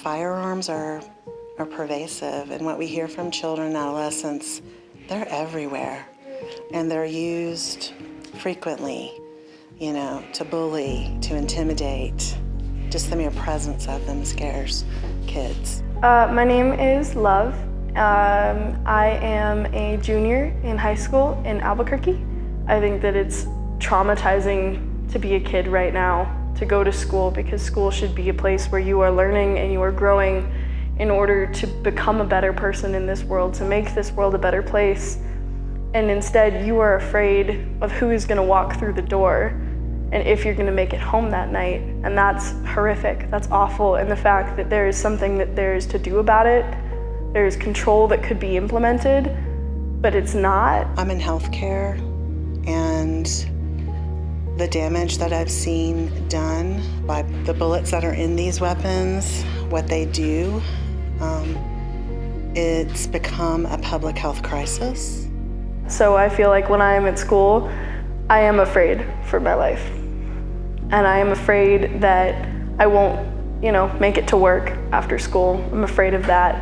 Firearms are pervasive, and what we hear from children and adolescents, they're everywhere. And they're used frequently, to bully, to intimidate. Just the mere presence of them scares kids. My name is Love. I am a junior in high school in Albuquerque. I think that it's traumatizing to be a kid right now, to go to school, because school should be a place where you are learning and you are growing in order to become a better person in this world, to make this world a better place. And instead, you are afraid of who is going to walk through the door and if you're going to make it home that night. And that's horrific, that's awful. And the fact that there is something that there is to do about it, there is control that could be implemented, but it's not. I'm in healthcare, and the damage that I've seen done by the bullets that are in these weapons, what they do, it's become a public health crisis. So I feel like when I am at school, I am afraid for my life. And I am afraid that I won't, make it to work after school. I'm afraid of that.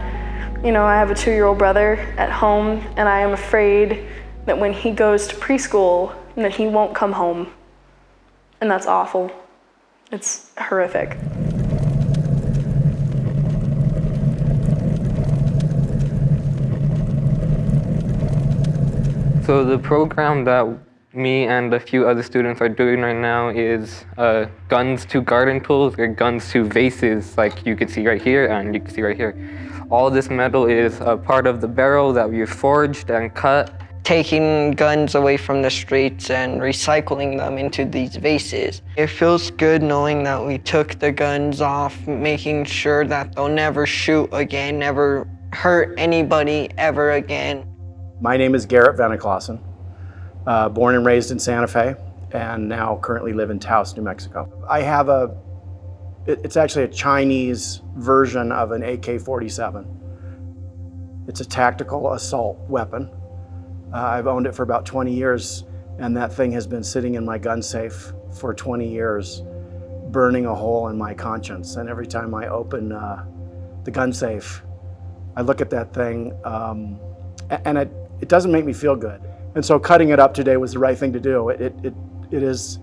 I have a 2-year-old brother at home, and I am afraid that when he goes to preschool, that he won't come home. And that's awful. It's horrific. So the program that me and a few other students are doing right now is guns to garden tools, or guns to vases, like you can see right here and you can see right here. All this metal is a part of the barrel that we've forged and cut. Taking guns away from the streets and recycling them into these vases. It feels good knowing that we took the guns off, making sure that they'll never shoot again, never hurt anybody ever again. My name is Garrett Veneklassen, born and raised in Santa Fe, and now currently live in Taos, New Mexico. I have it's actually a Chinese version of an AK-47. It's a tactical assault weapon. I've owned it for about 20 years, and that thing has been sitting in my gun safe for 20 years, burning a hole in my conscience. And every time I open the gun safe, I look at that thing, and it doesn't make me feel good. And so cutting it up today was the right thing to do. It is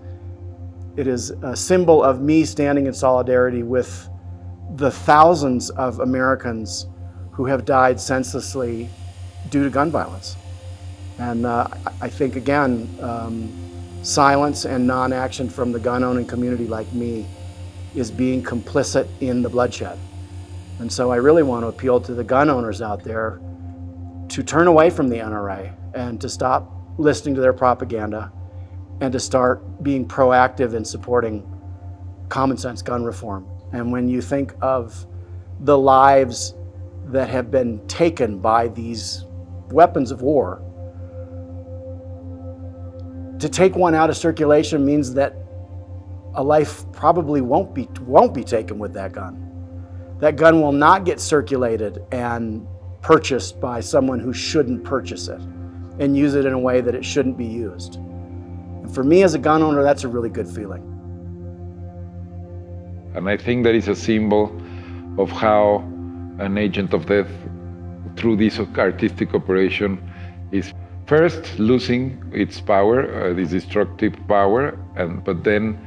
a symbol of me standing in solidarity with the thousands of Americans who have died senselessly due to gun violence. And I think, again, silence and non-action from the gun-owning community like me is being complicit in the bloodshed. And so I really want to appeal to the gun owners out there to turn away from the NRA and to stop listening to their propaganda and to start being proactive in supporting common sense gun reform. And when you think of the lives that have been taken by these weapons of war, to take one out of circulation means that a life probably won't be taken with that gun. That gun will not get circulated and purchased by someone who shouldn't purchase it and use it in a way that it shouldn't be used. And for me as a gun owner, that's a really good feeling. And I think that is a symbol of how an agent of death, through this artistic operation, is first losing its power, this destructive power, but then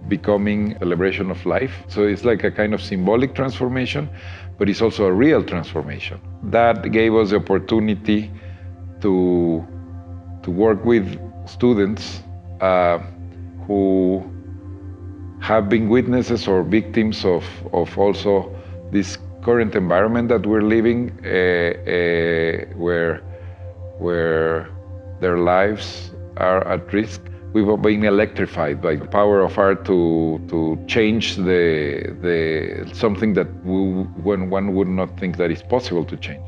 becoming a celebration of life. So it's like a kind of symbolic transformation, but it's also a real transformation. That gave us the opportunity to work with students who have been witnesses or victims of also this current environment that we're living, where their lives are at risk. We've been electrified by the power of art to change the something that when one would not think that is possible to change.